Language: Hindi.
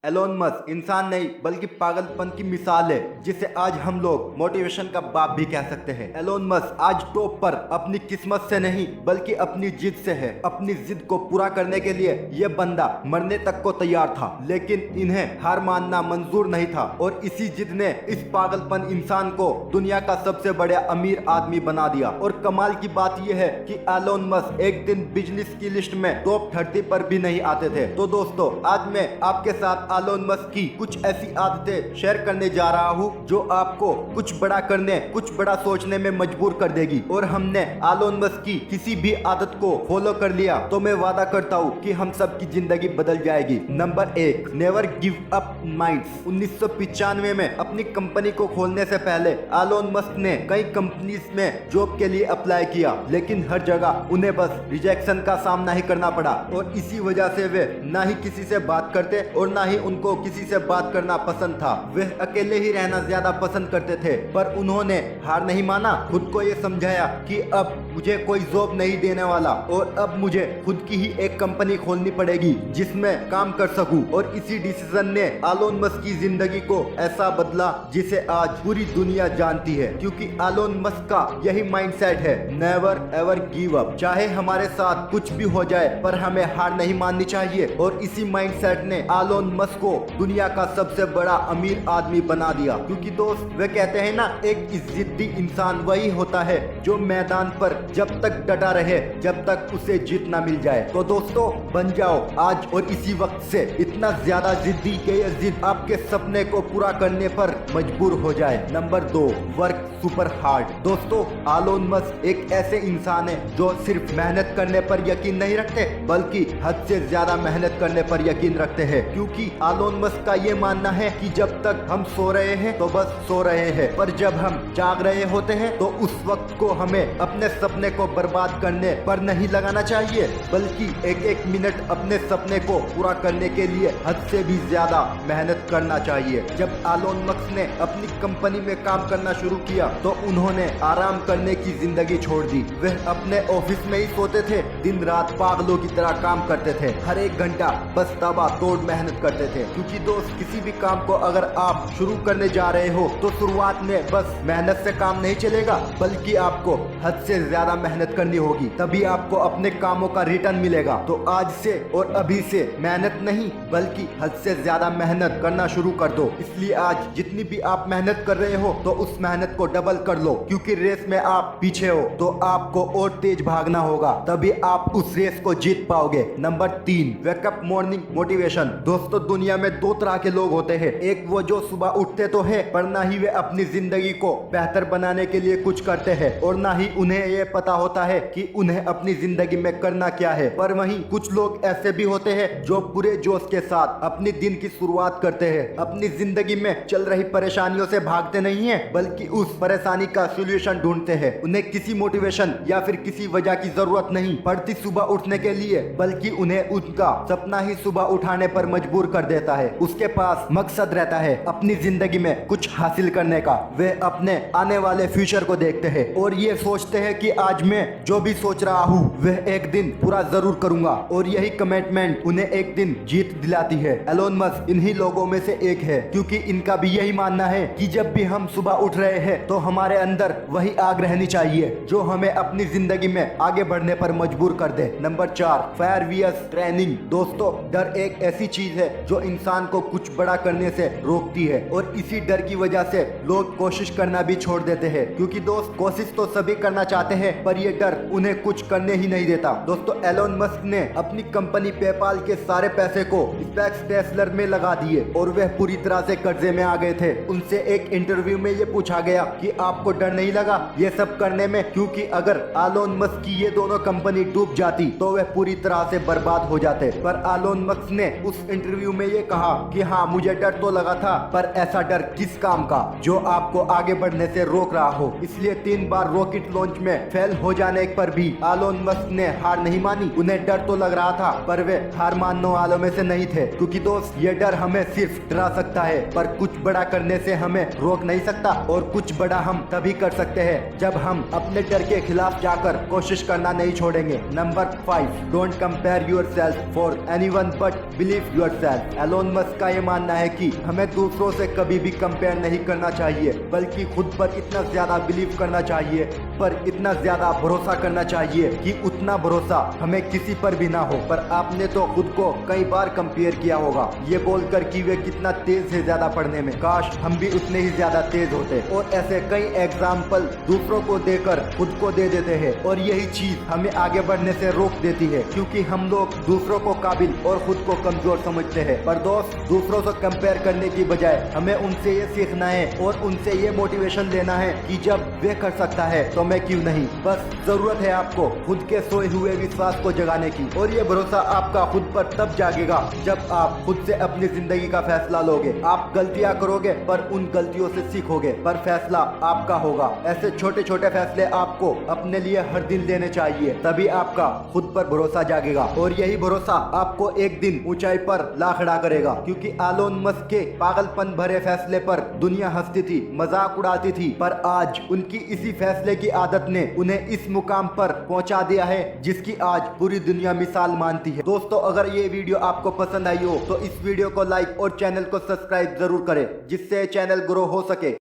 एलोन मस्क इंसान नहीं बल्कि पागलपन की मिसाल है जिसे आज हम लोग मोटिवेशन का बाप भी कह सकते हैं। एलोन मस्क आज टॉप पर अपनी किस्मत से नहीं बल्कि अपनी जिद से है। अपनी जिद को पूरा करने के लिए ये बंदा मरने तक को तैयार था, लेकिन इन्हें हार मानना मंजूर नहीं था और इसी जिद ने इस पागलपन इंसान को दुनिया का सबसे बड़ा अमीर आदमी बना दिया। और कमाल की बात यह है कि एलोन मस्क एक दिन बिजनेस की लिस्ट में टॉप 30 पर भी नहीं आते थे। तो दोस्तों, आज मैं आपके साथ एलोन मस्क की कुछ ऐसी आदतें शेयर करने जा रहा हूँ जो आपको कुछ बड़ा करने, कुछ बड़ा सोचने में मजबूर कर देगी। और हमने एलोन मस्क की किसी भी आदत को फॉलो कर लिया तो मैं वादा करता हूँ कि हम सब की जिंदगी बदल जाएगी। Number 1, never give up minds. 1995 में अपनी कंपनी को खोलने से पहले एलोन मस्क ने कई कंपनीज में जॉब के लिए अप्लाई किया, लेकिन हर जगह उन्हें बस रिजेक्शन का सामना ही करना पड़ा। और इसी वजह से वे ना ही किसी से बात करते और ना ही उनको किसी से बात करना पसंद था। वे अकेले ही रहना ज्यादा पसंद करते थे। पर उन्होंने हार नहीं माना, खुद को ये समझाया कि अब मुझे कोई जॉब नहीं देने वाला और अब मुझे खुद की ही एक कंपनी खोलनी पड़ेगी जिसमें काम कर सकूं। और इसी डिसीजन ने एलोन मस्क की जिंदगी को ऐसा बदला जिसे आज पूरी दुनिया जानती है, क्योंकि एलोन मस्क का यही माइंडसेट है, नेवर एवर गिव अप। चाहे हमारे साथ कुछ भी हो जाए पर हमें हार नहीं माननी चाहिए। और इसी माइंडसेट ने एलोन मस्क को दुनिया का सबसे बड़ा अमीर आदमी बना दिया। क्योंकि दोस्त, वे कहते हैं ना, एक जिद्दी इंसान वही होता है जो मैदान पर जब तक डटा रहे जब तक उसे जीत ना मिल जाए। तो दोस्तों, बन जाओ आज और इसी वक्त से इतना ज्यादा जिद्दी कि ये जिद आपके सपने को पूरा करने पर मजबूर हो जाए। Number 2, work super hard. दोस्तों, एलोन मस्क एक ऐसे इंसान है जो सिर्फ मेहनत करने पर यकीन नहीं रखते बल्कि हद से ज्यादा मेहनत करने पर यकीन रखते हैं। क्योंकि एलोन मस्क का ये मानना है कि जब तक हम सो रहे हैं तो बस सो रहे हैं, पर जब हम जाग रहे होते हैं तो उस वक्त को हमें अपने सपने को बर्बाद करने पर नहीं लगाना चाहिए, बल्कि एक एक मिनट अपने सपने को पूरा करने के लिए हद से भी ज्यादा मेहनत करना चाहिए। जब एलोन मस्क ने अपनी कंपनी में काम करना शुरू किया तो उन्होंने आराम करने की जिंदगी छोड़ दी। वह अपने ऑफिस में ही सोते थे, दिन रात पागलों की तरह काम करते थे, हर एक घंटा बस ताबड़तोड़ मेहनत करते थे। क्योंकि दोस्त, किसी भी काम को अगर आप शुरू करने जा रहे हो तो शुरुआत में बस मेहनत से काम नहीं चलेगा, बल्कि आपको हद से ज्यादा मेहनत करनी होगी, तभी आपको अपने कामों का रिटर्न मिलेगा। तो आज से और अभी से मेहनत नहीं बल्कि हद से ज्यादा मेहनत करना शुरू कर दो। इसलिए आज जितनी भी आप मेहनत कर रहे हो तो उस मेहनत को डबल कर लो, क्योंकि रेस में आप पीछे हो तो आपको और तेज भागना होगा, तभी आप उस रेस को जीत पाओगे। Number 3, wake up morning motivation. दोस्तों, दुनिया में दो तरह के लोग होते हैं। एक वो जो सुबह उठते तो है पर ना ही वे अपनी जिंदगी को बेहतर बनाने के लिए कुछ करते हैं और ना ही उन्हें ये पता होता है कि उन्हें अपनी जिंदगी में करना क्या है। पर वहीं कुछ लोग ऐसे भी होते हैं जो पूरे जोश के साथ अपनी दिन की शुरुआत करते हैं। अपनी जिंदगी में चल रही परेशानियों से भागते नहीं है बल्कि उस परेशानी का सोल्यूशन ढूंढते हैं। उन्हें किसी मोटिवेशन या फिर किसी वजह की जरूरत नहीं पड़ती सुबह उठने के लिए, बल्कि उन्हें उनका सपना ही सुबह उठाने पर मजबूर कर देता है। उसके पास मकसद रहता है अपनी जिंदगी में कुछ हासिल करने का। वे अपने आने वाले फ्यूचर को देखते हैं और ये सोचते हैं कि आज मैं जो भी सोच रहा हूँ वह एक दिन पूरा जरूर करूंगा, और यही कमिटमेंट उन्हें एक दिन जीत दिलाती है। एलोन मस्क इन्हीं लोगों में से एक है, क्योंकि इनका भी यही मानना है कि जब भी हम सुबह उठ रहे हैं तो हमारे अंदर वही आग रहनी चाहिए जो हमें अपनी जिंदगी में आगे बढ़ने पर मजबूर कर दे। Number 4, फेयरवियस training. दोस्तों, डर एक ऐसी चीज है जो इंसान को कुछ बड़ा करने से रोकती है, और इसी डर की वजह से लोग कोशिश करना भी छोड़ देते हैं। क्योंकि दोस्त, कोशिश तो सभी करना चाहते हैं पर ये डर उन्हें कुछ करने ही नहीं देता। दोस्तों, एलोन मस्क ने अपनी कंपनी पेपाल के सारे पैसे को स्पेस टेस्लर में लगा दिए और वह पूरी तरह से कर्जे में आ गए थे। उनसे एक इंटरव्यू में ये पूछा गया कि आपको डर नहीं लगा ये सब करने में, क्योंकि अगर एलोन मस्क की ये दोनों कंपनी डूब जाती तो वह पूरी तरह से बर्बाद हो जाते। पर एलोन मस्क ने उस इंटरव्यू में ये कहा कि हाँ, मुझे डर तो लगा था, पर ऐसा डर किस काम का जो आपको आगे बढ़ने से रोक रहा हो। इसलिए 3 बार रॉकेट लॉन्च में फेल हो जाने पर भी एलोन मस्क ने हार नहीं मानी। उन्हें डर तो लग रहा था पर वे हार मानने वालों में से नहीं थे। क्योंकि दोस्त, ये डर हमें सिर्फ डरा सकता है पर कुछ बड़ा करने से हमें रोक नहीं सकता और कुछ बड़ा हम तभी कर सकते हैं जब हम अपने डर के खिलाफ जाकर कोशिश करना नहीं छोड़ेंगे। Number 5, don't compare yourself for anyone but believe yourself. Elon Musk का ये मानना है कि हमें दूसरों से कभी भी कंपेयर नहीं करना चाहिए, बल्कि खुद पर इतना ज्यादा बिलीव करना चाहिए, पर इतना ज्यादा भरोसा करना चाहिए कि उतना भरोसा हमें किसी पर भी ना हो। पर आपने तो खुद को कई बार कंपेयर किया होगा ये बोलकर कि वे कितना तेज है ज्यादा पढ़ने में, काश हम भी उतने ही ज्यादा तेज होते। और ऐसे कई एग्जाम्पल दूसरों को देकर खुद को दे देते हैं और यही चीज हमें आगे बढ़ने से रोक देती है, क्योंकि हम लोग दूसरों को काबिल और खुद को कमजोर समझते हैं। पर दोस्त, दूसरों से कंपेयर करने की बजाय हमें उनसे ये सीखना है और उनसे ये मोटिवेशन लेना है कि जब वे कर सकता है तो मैं क्यों नहीं। बस जरूरत है आपको खुद के सोए हुए विश्वास को जगाने की, और ये भरोसा आपका खुद पर तब जागेगा जब आप खुद से अपनी जिंदगी का फैसला लोगे। आप गलतियां करोगे पर उन गलतियों से सीखोगे, पर फैसला आपका होगा। ऐसे छोटे छोटे फैसले आपको अपने लिए हर दिन लेने चाहिए, तभी आपका खुद पर भरोसा जागेगा और यही भरोसा आपको एक दिन ऊंचाई पर ला खड़ा करेगा। क्योंकि एलोन मस्क के पागलपन भरे फैसले पर दुनिया हंसती थी, मजाक उड़ाती थी, पर आज उनकी इसी फैसले की आदत ने उन्हें इस मुकाम पर पहुंचा दिया है जिसकी आज पूरी दुनिया मिसाल मानती है। दोस्तों, अगर ये वीडियो आपको पसंद आई हो तो इस वीडियो को लाइक और चैनल को सब्सक्राइब जरूर करें, जिससे चैनल ग्रो हो सके।